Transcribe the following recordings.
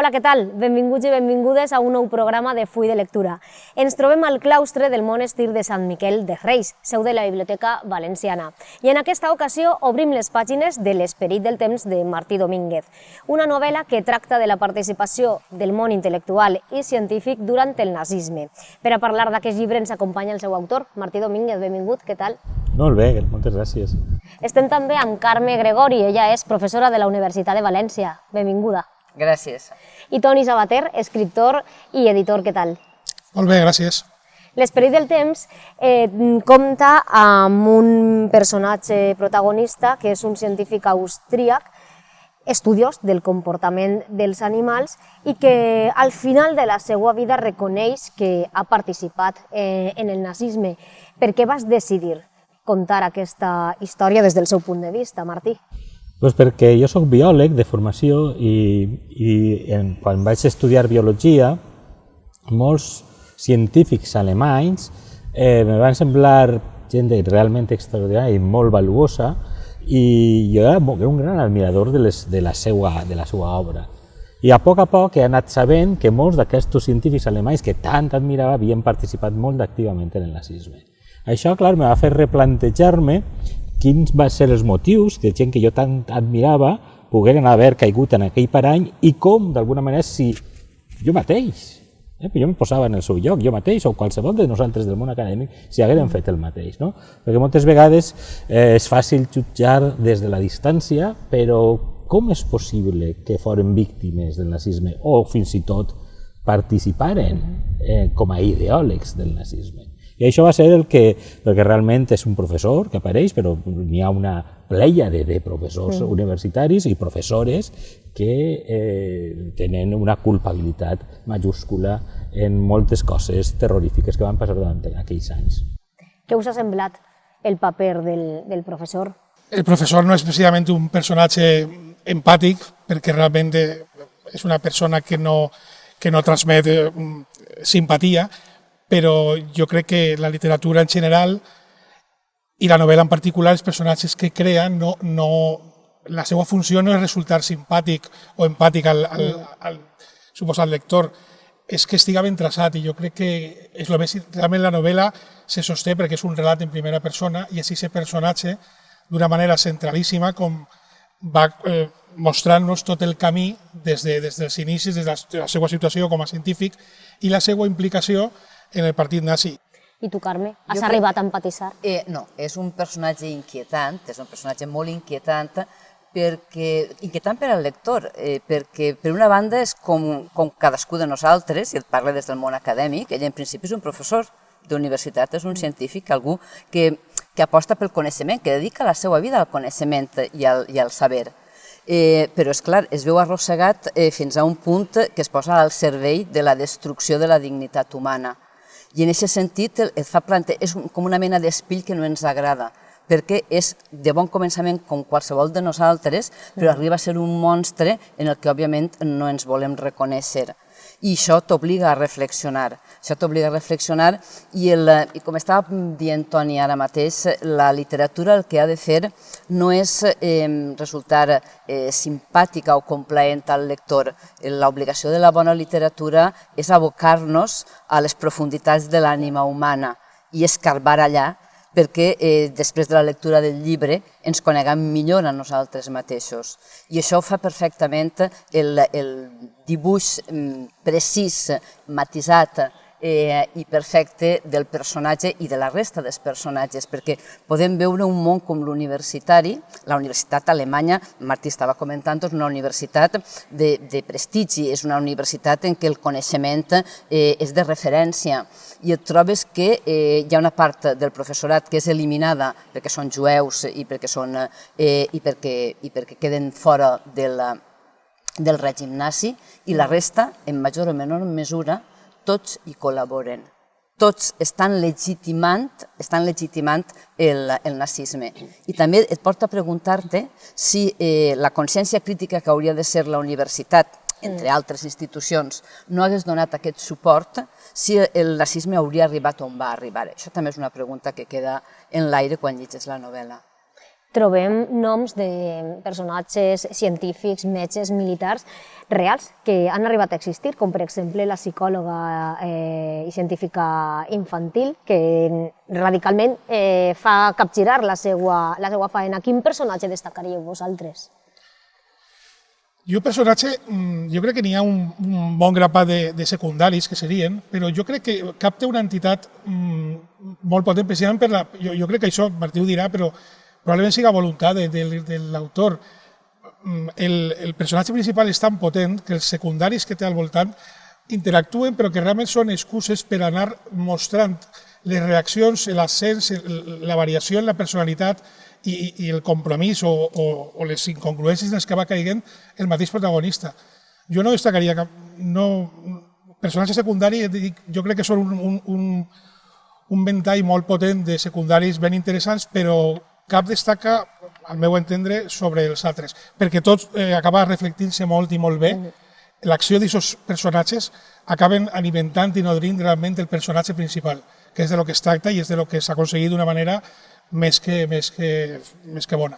Hola, què tal? Benvinguts i benvingudes a un nou programa de Full de Lectura. Ens trobem al claustre del monestir de Sant Miquel de Reis, seu de la Biblioteca Valenciana. I en aquesta ocasió obrim les pàgines de L'esperit del temps de Martí Domínguez, una novel·la que tracta de la participació del món intel·lectual i científic durant el nazisme. Per a parlar d'aquest llibre ens acompanya el seu autor, Martí Domínguez. Benvingut, què tal? Molt bé, moltes gràcies. Estem també amb Carme Gregori, ella és professora de la Universitat de València. Benvinguda. Gràcies. I Toni Sabater, escriptor i editor, què tal? Molt bé, gràcies. L'esperit del temps compta amb un personatge protagonista que és un científic austríac, estudiós del comportament dels animals i que al final de la seva vida reconeix que ha participat en el nazisme. Per què vas decidir contar aquesta història des del seu punt de vista, Martí? Doncs perquè jo soc biòleg de formació i quan vaig estudiar biologia, molts científics alemanys me van semblar gent realment extraordinària i molt valuosa, i jo era un gran admirador de la seva obra. I a poc he anat sabent que molts d'aquests científics alemanys que tant admirava havien participat molt activament en el nazisme. Això, clar, me va fer replantejar-me quins van ser els motius de gent que jo tant admirava pogueren haver caigut en aquell parany i com, d'alguna manera, si jo mateix, jo em posava en el seu lloc, jo mateix o qualsevol de nosaltres del món acadèmic, si haguérem fet el mateix. Perquè moltes vegades és fàcil jutjar des de la distància, però com és possible que foren víctimes del nazisme o fins i tot participaren com a ideòlegs del nazisme? I això va ser perquè realment és un professor que apareix, però n'hi ha una plèiade de professors universitaris i professores que tenen una culpabilitat majúscula en moltes coses terrorífiques que van passar durant aquells anys. Què us ha semblat el paper del professor? El professor no és precisament un personatge empàtic, perquè realment és una persona que no transmet simpatia, però jo crec que la literatura en general i la novel·la en particular, els personatges que creen, la seva funció no és resultar simpàtic o empàtic al suposat lector, és que estiga ben traçat, i jo crec que és el més, realment la novel·la se sosté perquè és un relat en primera persona i així aquest personatge, d'una manera centralíssima, com va mostrant-nos tot el camí des dels inicis, des de la seva situació com a científic i la seva implicació en el partit nazi. I tu, Carme, has arribat a empatitzar? No, és un personatge inquietant, és un personatge molt inquietant, inquietant per al lector, perquè per una banda és com cadascú de nosaltres, i et parla des del món acadèmic, ell en principi és un professor d'universitat, és un científic, algú que aposta pel coneixement, que dedica la seva vida al coneixement i al saber. Però, és clar, es veu arrossegat fins a un punt que es posa al servei de la destrucció de la dignitat humana. I en aquest sentit és com una mena d'espill que no ens agrada, perquè és de bon començament com qualsevol de nosaltres, però arriba a ser un monstre en el que òbviament no ens volem reconèixer. I això t'obliga a reflexionar. I com estava dient Toni ara mateix, la literatura el que ha de fer no és resultar simpàtica o complaent al lector. L'obligació de la bona literatura és abocar-nos a les profunditats de l'ànima humana i escarbar allà, perquè després de la lectura del llibre ens coneguem millor a nosaltres mateixos. I això ho fa perfectament el dibuix precís, matisat i perfecte del personatge i de la resta dels personatges, perquè podem veure un món com l'universitari, la universitat alemanya, Martí estava comentant, és una universitat de prestigi, és una universitat en què el coneixement és de referència, i et trobes que hi ha una part del professorat que és eliminada perquè són jueus i perquè queden fora del règim nazi, i la resta, en major o menor mesura, tots hi col·laboren. Tots estan legitimant el nazisme. I també et porta a preguntar-te si la consciència crítica que hauria de ser la universitat, entre altres institucions, no hagués donat aquest suport, si el nazisme hauria arribat on va arribar. Això també és una pregunta que queda en l'aire quan llegeix la novel·la. trobem noms de personatges científics, metges, militars reals que han arribat a existir, com per exemple la psicòloga i científica infantil, que radicalment fa capgirar la seva faena. Quin personatge destacaríeu vosaltres? Jo crec que n'hi ha un bon grapat de secundaris que serien, però jo crec que CAP té una entitat molt potent, precisament per jo crec que això Martí ho dirà, però probablement siga voluntat de l'autor. El personatge principal és tan potent que els secundaris que té al voltant interactuen, però que realment són excuses per anar mostrant les reaccions, l'ascens, la variació en la personalitat i el compromís o les incongruències en les que va caient el mateix protagonista. Jo no destacaria cap... Personatge secundari, jo crec que són un ventall molt potent de secundaris ben interessants, però cap destaca, al meu entendre, sobre els altres, perquè tots acaba reflectint-se molt i molt bé. L'acció d'aquests personatges acaben alimentant i nodrint realment el personatge principal, que és de lo que es tracta i és de lo que s'ha aconseguit d'una manera més que bona.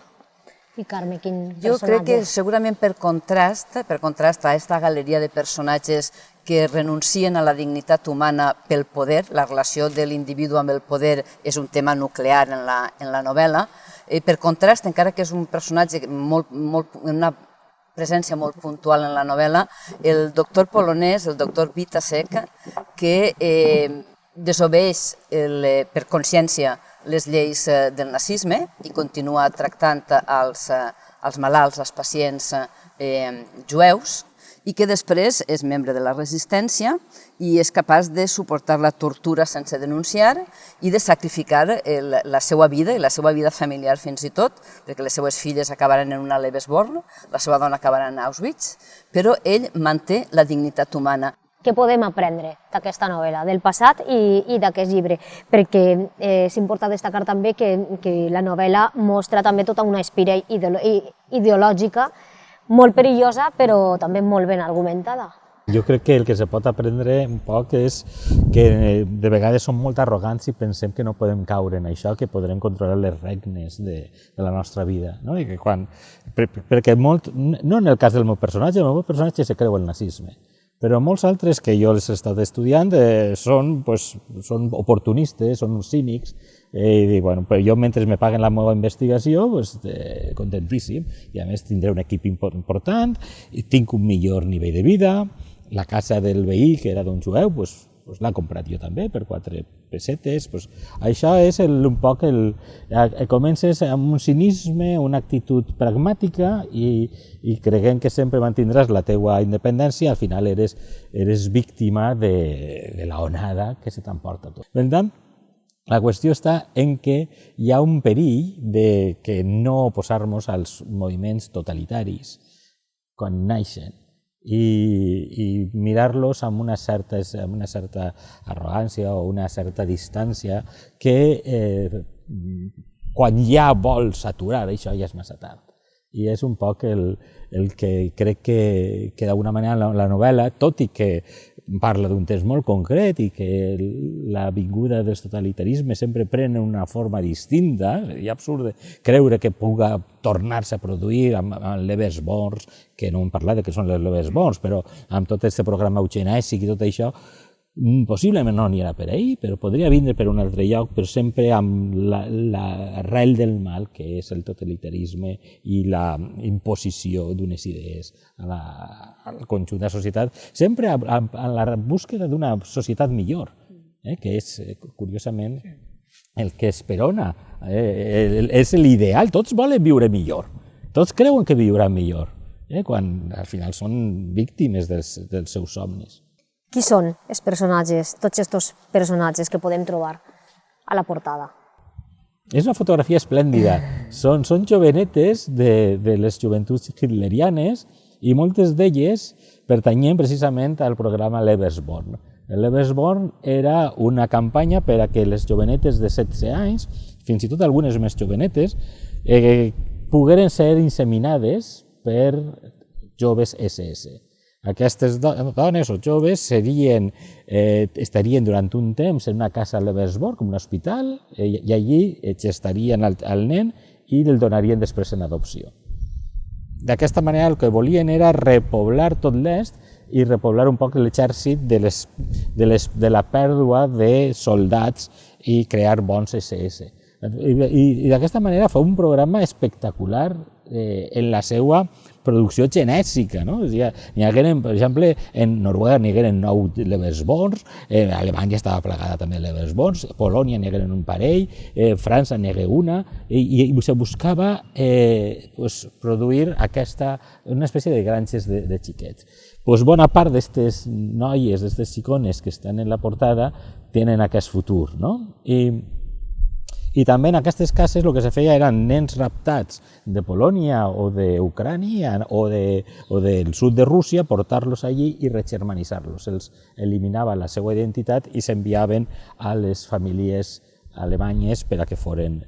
I Carme, quin personatge? Jo crec que segurament per contrast a aquesta galeria de personatges que renuncien a la dignitat humana pel poder, la relació de l'individu amb el poder és un tema nuclear en la novel·la. Per contrast, encara que és un personatge una presència molt puntual en la novel·la, el doctor polonès, el doctor Witasek, que desobeeix per consciència les lleis del nazisme i continua tractant els malalts, els pacients jueus, i que després és membre de la resistència i és capaç de suportar la tortura sense denunciar i de sacrificar la seva vida i la seva vida familiar fins i tot, perquè les seues filles acabaran en una Lebensborn, la seva dona acabarà en Auschwitz, però ell manté la dignitat humana. Què podem aprendre d'aquesta novel·la, del passat i d'aquest llibre? Perquè és important destacar també que la novel·la mostra també tota una espira ideològica molt perillosa, però també molt ben argumentada. Jo crec que el que se pot aprendre un poc és que de vegades som molt arrogants i pensem que no podem caure en això, que podrem controlar les regnes de la nostra vida. No? I que perquè no en el cas del meu personatge se creu el nazisme, però molts altres que jo els he estat estudiant són oportunistes, són cínics, i dic, bueno, jo mentre me paguen la meva investigació, contentíssim, i a més tindré un equip important, i tinc un millor nivell de vida, la casa del veí, que era d'un jueu, l'ha comprat jo també per 4 pessetes. Això és un poc comences amb un cinisme, una actitud pragmàtica i creguent que sempre mantindràs la teua independència, al final eres víctima de la onada que se t'emporta tot. Per tant, la qüestió està en què hi ha un perill de que no oposar-nos als moviments totalitaris quan naixen i mirar-los amb una certa arrogància o una certa distància que quan ja vols aturar això ja és massa tard. I és un poc el que crec que d'alguna manera la novel·la, tot i que parla d'un temps molt concret i que la vinguda dels totalitarismes sempre pren una forma distinta, és absurd creure que puga tornar-se a produir amb Lebensborns, que no hem parlat de què són les Lebensborns, però amb tot aquest programa eugenèsic i tot això, possiblement no anirà per ahí, però podria vindre per un altre lloc, però sempre amb l'arrel del mal, que és el totalitarisme i la imposició d'unes idees al conjunt de la societat, sempre a la búsqueda d'una societat millor, que és, curiosament, el que esperona, és l'ideal. Tots volen viure millor, tots creuen que viuran millor, quan al final són víctimes dels seus somnis. Qui són els personatges, tots aquests personatges que podem trobar a la portada? És una fotografia esplèndida. Són jovenetes de les joventuts hitlerianes i moltes d'elles pertanyien precisament al programa Lebensborn. El Lebensborn era una campanya per a que les jovenetes de 16 anys, fins i tot algunes més jovenetes, pogueren ser inseminades per joves SS. Aquestes dones o joves estarien durant un temps en una casa a Lebensborn, com un hospital, i allí gestarien el nen i el donarien després en adopció. D'aquesta manera el que volien era repoblar tot l'est i repoblar un poc l'exèrcit de la pèrdua de soldats i crear bons SS. I d'aquesta manera fa un programa espectacular en la seva producció genèsica. No? N'hi hagueren, per exemple, en Noruega n'hi hagueren 9 Lebensborns, Alemanya estava plagada també de Lebensborns, Polònia n'hi hagueren un parell, França n'hi hagué una, i se buscava produir una espècie de granges de xiquets. Bona part d'aquestes noies, d'aquestes xicones que estan en la portada, tenen aquest futur. I també en aquestes cases el que se feia eren nens raptats de Polònia o d'Ucrània o del sud de Rússia, portar-los allí i regermanitzar-los. Se'ls eliminava la seva identitat i s'enviaven a les famílies alemanyes per a que foren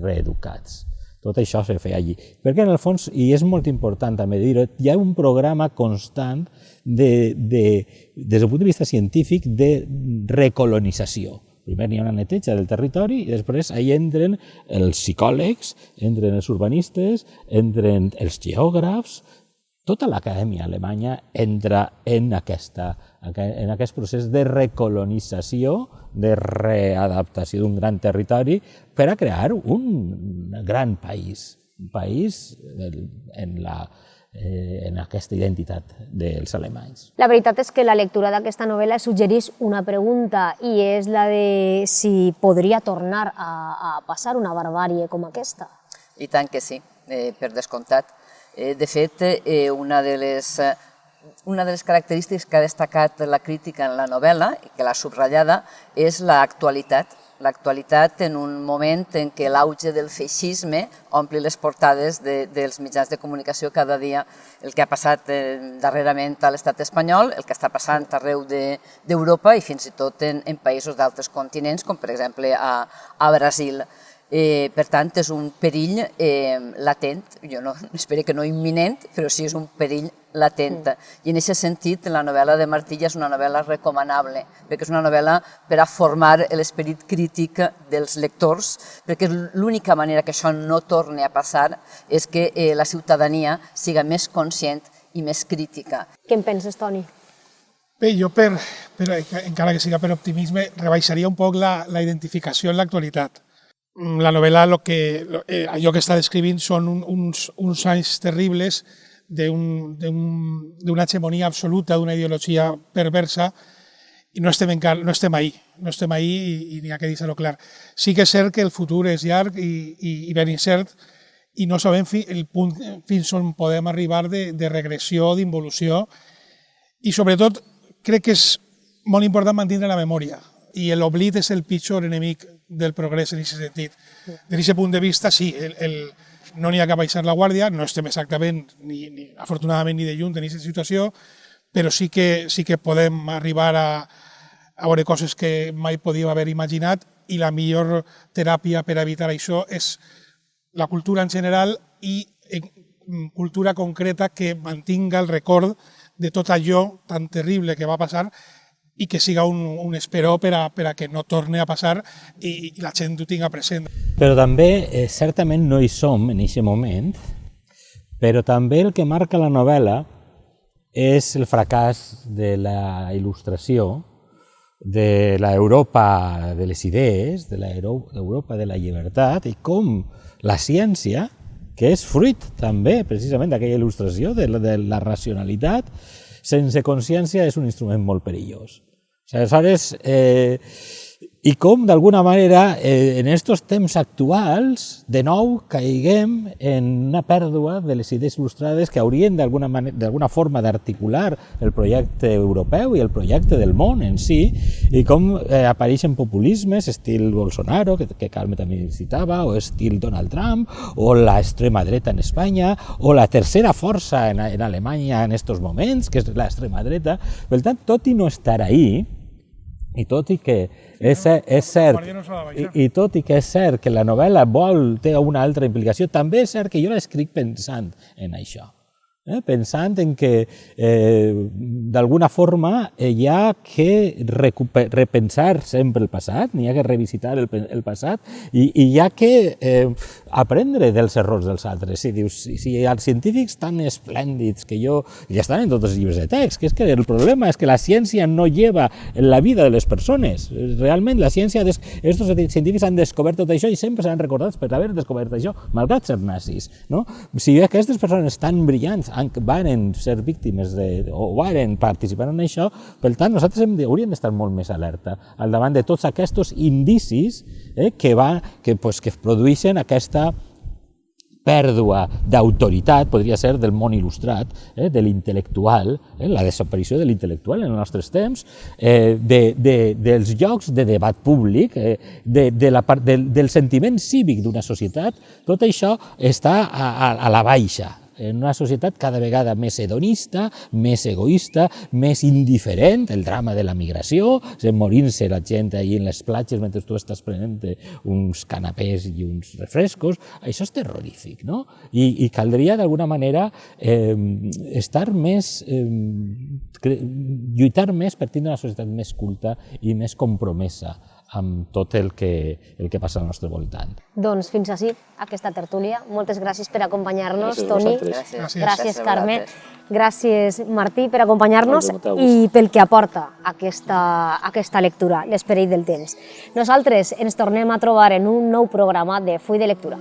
reeducats. Tot això se feia allí. Perquè en el fons, i és molt important també dir-ho, hi ha un programa constant des del punt de vista científic de recolonització. Primer hi ha una neteja del territori i després ahí entren els psicòlegs, entren els urbanistes, entren els geògrafs. Tota l'acadèmia alemanya entra en aquest procés de recolonització, de readaptació d'un gran territori per a crear un gran país, un país en aquesta identitat dels alemanys. La veritat és que la lectura d'aquesta novel·la suggereix una pregunta i és la de si podria tornar a passar una barbàrie com aquesta. I tant que sí, per descomptat. De fet, una de les característiques que ha destacat la crítica en la novel·la i que l'ha subratllada és l'actualitat. L'actualitat en un moment en què l'auge del feixisme ompli les portades dels mitjans de comunicació cada dia. El que ha passat darrerament a l'estat espanyol, el que està passant arreu d'Europa i fins i tot en països d'altres continents, com per exemple a Brasil. Per tant, és un perill latent, jo espero que no imminent, però sí és un perill latent. I en aquest sentit, la novel·la de Martí és una novel·la recomanable, perquè és una novel·la per a formar l'esperit crític dels lectors, perquè l'única manera que això no torni a passar és que la ciutadania siga més conscient i més crítica. Què en penses, Toni? Bé, jo, encara que siga per optimisme, rebaixaria un poc la identificació en l'actualitat. La novel·la, allò que està descrivint són uns anys terribles d'una hegemonia absoluta, d'una ideologia perversa, i no estem ahí i n'hi ha que dir-ho clar. Sí que és cert que el futur és llarg i ben incert i no sabem el punt fins on podem arribar de regressió, d'involució, i sobretot crec que és molt important mantenir la memòria. I l'oblit és el pitjor enemic del progrés en aquest sentit. Des d'aquest punt de vista, sí, no n'hi ha que baixar la guàrdia, no estem exactament, afortunadament, ni de lluny en aquesta situació, però sí que podem arribar a veure coses que mai podíem haver imaginat i la millor teràpia per evitar això és la cultura en general i cultura concreta que mantinga el record de tot allò tan terrible que va passar i que siga un esperó per a que no torni a passar i la gent ho tinga present. Però també, certament no hi som en aquest moment, però també el que marca la novel·la és el fracàs de la il·lustració, de l'Europa de les idees, de l'Europa de la llibertat, i com la ciència, que és fruit també precisament d'aquella il·lustració, de la racionalitat, sense consciència és un instrument molt perillós. Aleshores, i com d'alguna manera en aquests temps actuals de nou caiguem en una pèrdua de les idees il·lustrades que haurien d'alguna forma d'articular el projecte europeu i el projecte del món en si, i com apareixen populismes estil Bolsonaro, que Carme també citava, o estil Donald Trump, o l'extrema dreta en Espanya, o la tercera força en Alemanya en aquests moments, que és l'extrema dreta. Per tant, tot i no estar ahí, i tot i que és cert que la novel·la té una altra implicació, també és cert que jo l'escric pensant en això. pensant en que d'alguna forma hi ha que repensar sempre el passat, n'hi ha que revisitar el passat i hi ha que aprendre dels errors dels altres. Si dius, si els científics tan esplèndids que ja estan en tots els llibres de text, que és que el problema és que la ciència no lleva en la vida de les persones. Realment la ciència, estos científics han descobert tot això i sempre seran recordats per haver descobert això, malgrat ser nazis. No? Si aquestes persones tan brillants van ser víctimes o van participar en això, per tant, nosaltres hauríem d'estar molt més alerta al davant de tots aquests indicis que produeixen aquesta pèrdua d'autoritat, podria ser del món il·lustrat, de l'intel·lectual, la desaparició de l'intel·lectual en els nostres temps, dels llocs de debat públic, del sentiment cívic d'una societat. Tot això està a la baixa, en una societat cada vegada més hedonista, més egoista, més indiferent, el drama de la migració, morint-se la gent ahí en les platges mentre tu estàs prenent uns canapés i uns refrescos, això és terrorífic, no? I caldria d'alguna manera estar més, lluitar més per tindre una societat més culta i més compromesa amb tot el que passa al nostre voltant. Doncs fins així aquesta tertúlia. Moltes gràcies per acompanyar-nos, Toni. Gràcies, Carme. Gràcies, Martí, per acompanyar-nos i pel que aporta aquesta lectura, l'esperit del temps. Nosaltres ens tornem a trobar en un nou programa de Full de Lectura.